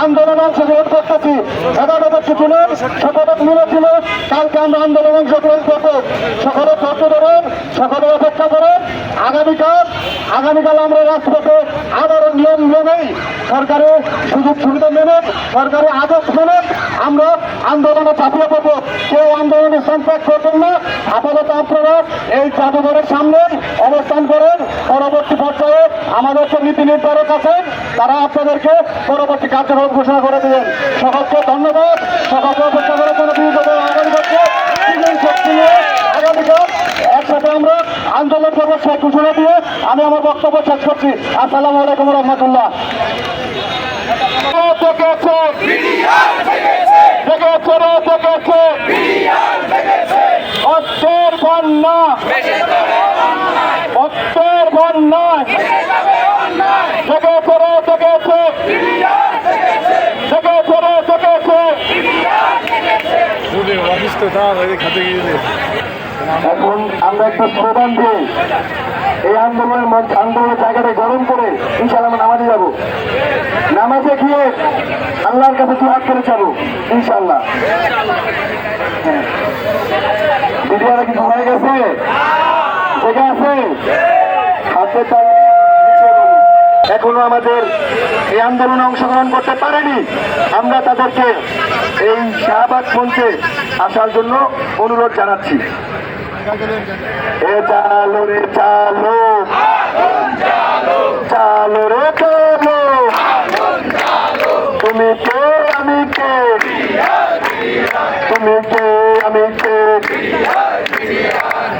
আন্দোলনে অংশগ্রহণ করতেছি। এগারো ব্যক্তি ছিল, সকলে মিলে ছিল। কালকে আমরা আন্দোলনে অংশগ্রহণ করবো। সকলে ধৈর্য ধরেন, সকলে অপেক্ষা করেন। আগামীকাল আমরা রাজপথে আবারও নিয়ম মেনেই, সরকারি সুযোগ সুবিধা মেনে, সরকারি আদেশ মেনে আমরা আন্দোলনে ঝাঁপিয়ে পড়বো। কেউ আন্দোলনে সংখ্যা করবেন না। আপাতত আপনারা এই জাদুঘরের সামনে অবস্থান করেন। পরবর্তী পর্যায়ে আমাদের যে নীতি নির্ধারক আছেন, তারা আপনাদেরকে পরবর্তী কার্যক্রম ঘোষণা করে দেবেন। সকলকে ধন্যবাদ। সকলকে অপেক্ষা করার জন্য আগামীকাল একসাথে আমরা আন্দোলন করবো। সেই ঘোষণা দিয়ে আমি আমার বক্তব্য শেষ করছি। আসসালামু আলাইকুম রহমতুল্লাহ। অর্থের বন্যা, অর্থের বন্যা এখন আমরা একটা স্লোগান দিই। এই আন্দোলনের জায়গাটা গরম করে ইনশাল্লাহ আমরা নামাজে যাবো। নামাজে গিয়ে আল্লাহর কাছে দুহাত করে যাবো ইনশাল্লাহ। দিদিরা কি ঘুমায় গেছে? জেগে আছে? এখনো আমাদের এই আন্দোলনে অংশগ্রহণ করতে পারেনি। আমরা তাদেরকে এই শাহবাগ মঞ্চে আসার জন্য অনুরোধ জানাচ্ছি। এ চালো রে চালো, চালো রে চালো, তুমি কে আমি কে, তুমি কে আমি কে,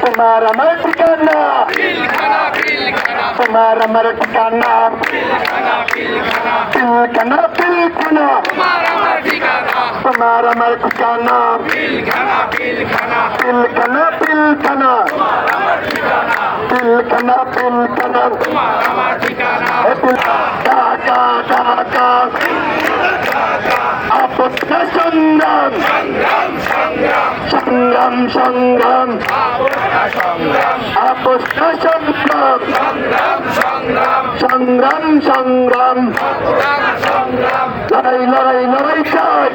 তোমার আমার ঠিকানা, তোমার আমার ঠিকানা, পিলখানা পিলখানা, তোমার আমার ঠিকানা, পিলখানা পিলখানা, পিলখানা পিলখানা, ঢাকা ঢাকা আপত্তি সংগ্রাম, সংগ্রাম সংগ্রাম, আপত্তি সংগ্রাম, সংগ্রাম সংগ্রাম, লড়াই লড়াই লড়াই চাই,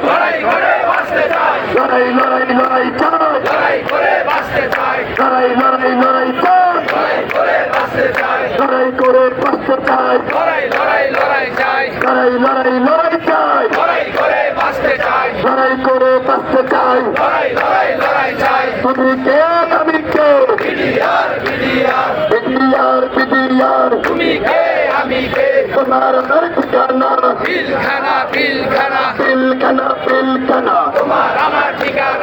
লড়াই লড়াই লড়াই চাই, লড়াই লড়াই লড়াই চাই, লড়াই করে বাঁচতে চাই, লড়াই লড়াই লড়াই চাই, লড়াই করে বাঁচতে চাই। তুমি কে আমি কে, বিডিআর বিডিআর, তুমি কে আমি কে, তোমার আমার ঠিকানা, পিলখানা পিলখানা, পিলখানা পিলখানা, তোমার আমার ঠিকানা।